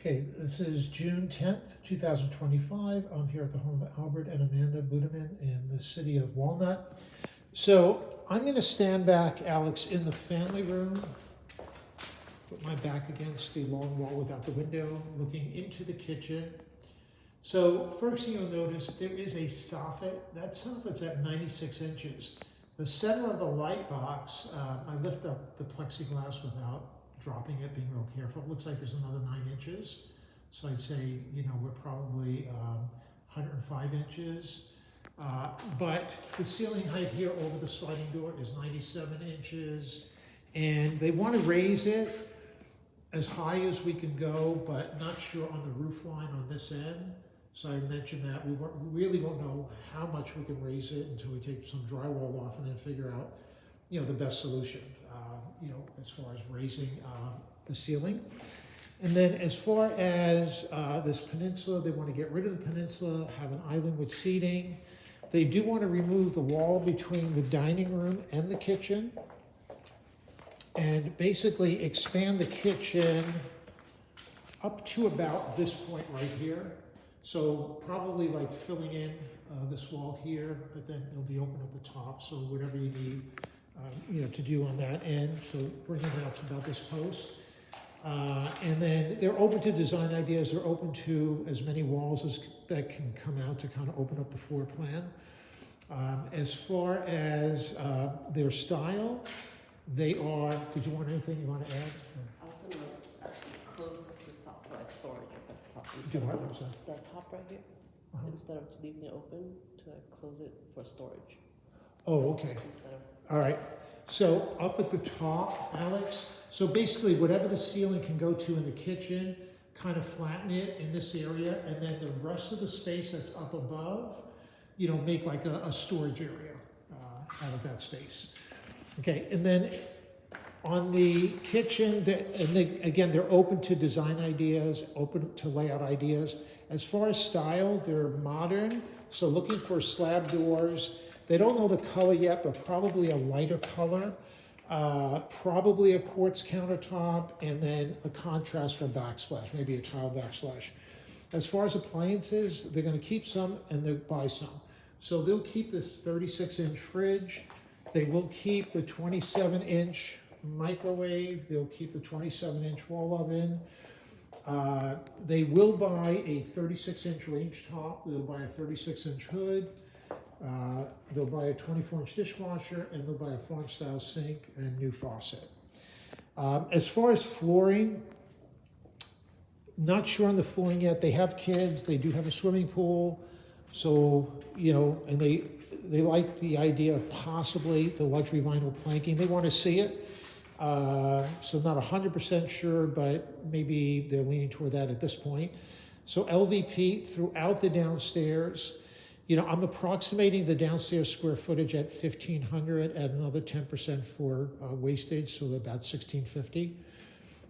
Okay, this is June 10th, 2025. I'm here at the home of Albert and Amanda Budeman in the city of Walnut. So I'm going to stand back, Alex, in the family room, put my back against the long wall without the window, looking into the kitchen. So first thing you'll notice, there is a soffit. That soffit's at 96 inches. The center of the light box, I lift up the plexiglass without dropping it, being real careful. It looks like there's another 9 inches. So I'd say, we're probably 105 inches. But the ceiling height here over the sliding door is 97 inches. And they want to raise it as high as we can go, but not sure on the roof line on this end. So I mentioned that we really won't know how much we can raise it until we take some drywall off and then figure out, the best solution, as far as raising the ceiling. And then as far as this peninsula, they want to get rid of the peninsula, have an island with seating. They do want to remove the wall between the dining room and the kitchen and basically expand the kitchen up to about this point right here. So probably like filling in this wall here, but then it'll be open at the top. So whatever you need, to do on that end. So bring it out to about this post. And then they're open to design ideas. They're open to as many walls as that can come out to kind of open up the floor plan. As far as their style, they are, did you want anything you want to add? I was gonna actually close this top for like storage at the top. Do what, what's that? The top right here, instead of leaving it open, to like close it for storage. Oh, okay. Instead of, All right. So up at the top, Alex, so basically whatever the ceiling can go to in the kitchen, kind of flatten it in this area, and then the rest of the space that's up above, make like a storage area out of that space. Okay, and then on the kitchen, again, they're open to design ideas, open to layout ideas. As far as style, they're modern, so looking for slab doors. They don't know the color yet, but probably a lighter color. Probably a quartz countertop, and then a contrast for backsplash, maybe a tile backsplash. As far as appliances, they're going to keep some and they'll buy some. So they'll keep this 36-inch fridge. They will keep the 27-inch microwave. They'll keep the 27-inch wall oven. They will buy a 36-inch range top. They'll buy a 36-inch hood. They'll buy a 24-inch dishwasher, and they'll buy a farm-style sink and new faucet. As far as flooring, not sure on the flooring yet. They have kids. They do have a swimming pool. So, and they like the idea of possibly the luxury vinyl planking. They want to see it. So not 100% sure, but maybe they're leaning toward that at this point. So LVP throughout the downstairs. I'm approximating the downstairs square footage at 1,500 at another 10% for wastage, so about 1,650.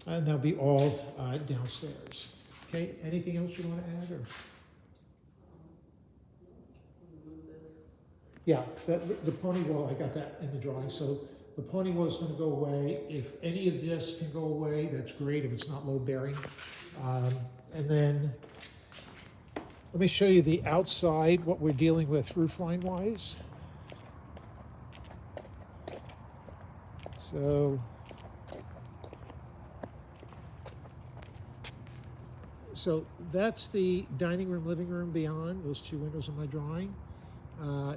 And that'll be all downstairs. Okay, anything else you want to add? Or? Yeah, the pony wall, I got that in the drawing. So the pony wall is going to go away. If any of this can go away, that's great, if it's not load bearing. And then let me show you the outside, what we're dealing with roofline wise. So that's the dining room, living room beyond, those 2 windows in my drawing.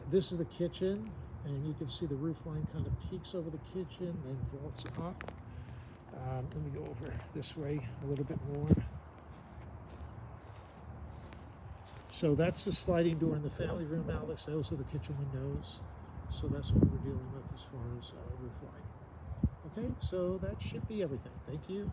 This is the kitchen, and you can see the roof line kind of peaks over the kitchen, then vaults up. Let me go over this way a little bit more. So that's the sliding door in the family room, Alex. Those are the kitchen windows. So that's what we're dealing with as far as roof line. Okay, so that should be everything. Thank you.